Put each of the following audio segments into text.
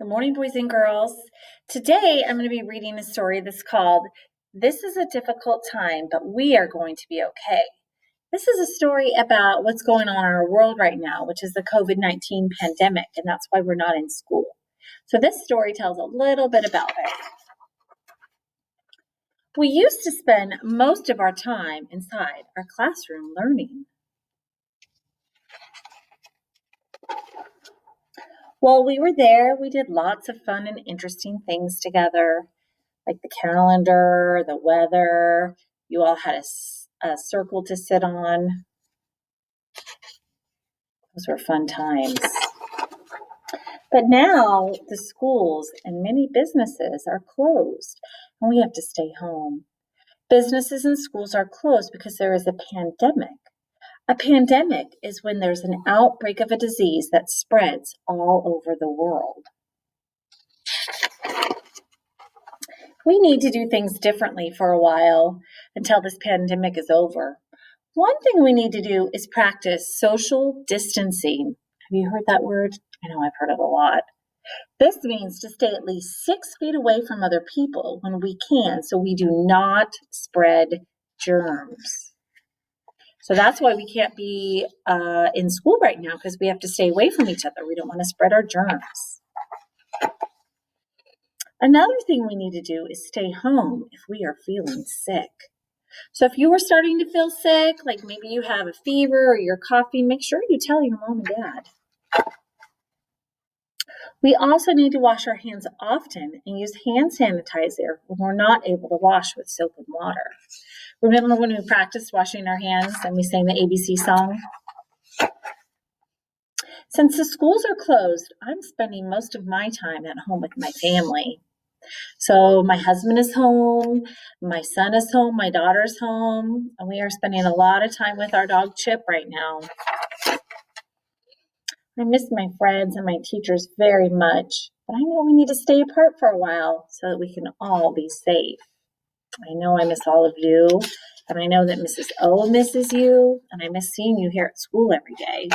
Good morning, boys and girls. Today, I'm going to be reading a story that's called, This is a Difficult Time, but We Are Going to Be Okay. This is a story about what's going on in our world right now, which is the COVID-19 pandemic, and that's why we're not in school. So this story tells a little bit about it. We used to spend most of our time inside our classroom learning. While we were there, we did lots of fun and interesting things together, like the calendar, the weather. You all had a circle to sit on. Those were fun times. But now the schools and many businesses are closed, and we have to stay home. Businesses and schools are closed because there is a pandemic. A pandemic is when there's an outbreak of a disease that spreads all over the world. We need to do things differently for a while until this pandemic is over. One thing we need to do is practice social distancing. Have you heard that word? I know I've heard it a lot. This means to stay at least 6 feet away from other people when we can so we do not spread germs. So that's why we can't be in school right now, because we have to stay away from each other. We don't want to spread our germs. Another thing we need to do is stay home if we are feeling sick. So if you are starting to feel sick, like maybe you have a fever or you're coughing, make sure you tell your mom and dad. We also need to wash our hands often and use hand sanitizer when we're not able to wash with soap and water. Remember when we practiced washing our hands and we sang the ABC song? Since the schools are closed, I'm spending most of my time at home with my family. So my husband is home, my son is home, my daughter's home, and we are spending a lot of time with our dog Chip right now. I miss my friends and my teachers very much, but I know we need to stay apart for a while so that we can all be safe. I know I miss all of you, and I know that Mrs. O misses you, and I miss seeing you here at school every day.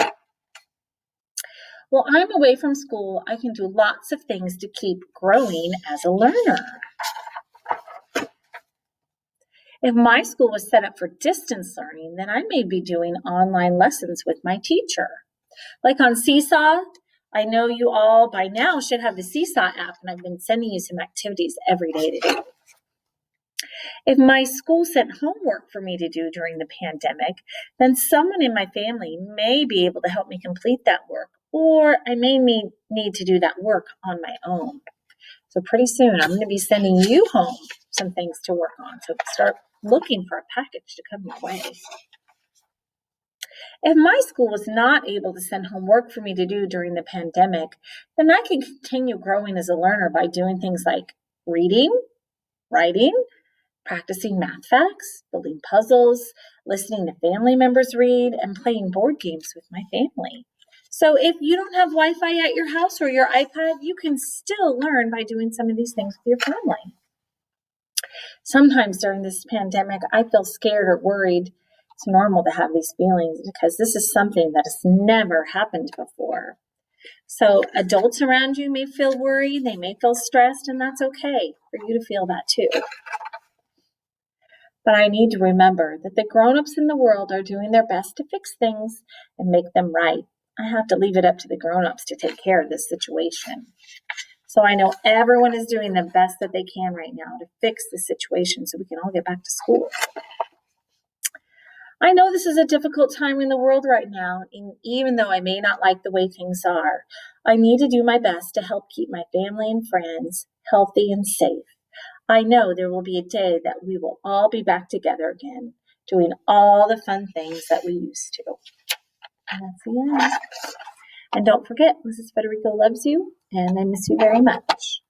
While I'm away from school, I can do lots of things to keep growing as a learner. If my school was set up for distance learning, then I may be doing online lessons with my teacher. Like on Seesaw, I know you all by now should have the Seesaw app, and I've been sending you some activities every day to do. If my school sent homework for me to do during the pandemic, then someone in my family may be able to help me complete that work, or I may need to do that work on my own. So pretty soon I'm going to be sending you home some things to work on. So start looking for a package to come your way. If my school was not able to send homework for me to do during the pandemic, then I can continue growing as a learner by doing things like reading, writing, practicing math facts, building puzzles, listening to family members read, and playing board games with my family. So if you don't have Wi-Fi at your house or your iPad, you can still learn by doing some of these things with your family. Sometimes during this pandemic, I feel scared or worried. It's normal to have these feelings because this is something that has never happened before. So adults around you may feel worried, they may feel stressed, and that's okay for you to feel that too. But I need to remember that the grown-ups in the world are doing their best to fix things and make them right. I have to leave it up to the grown-ups to take care of this situation. So I know everyone is doing the best that they can right now to fix the situation so we can all get back to school. I know this is a difficult time in the world right now, and even though I may not like the way things are, I need to do my best to help keep my family and friends healthy and safe. I know there will be a day that we will all be back together again, doing all the fun things that we used to. And that's the end. And don't forget, Mrs. Federico loves you, and I miss you very much.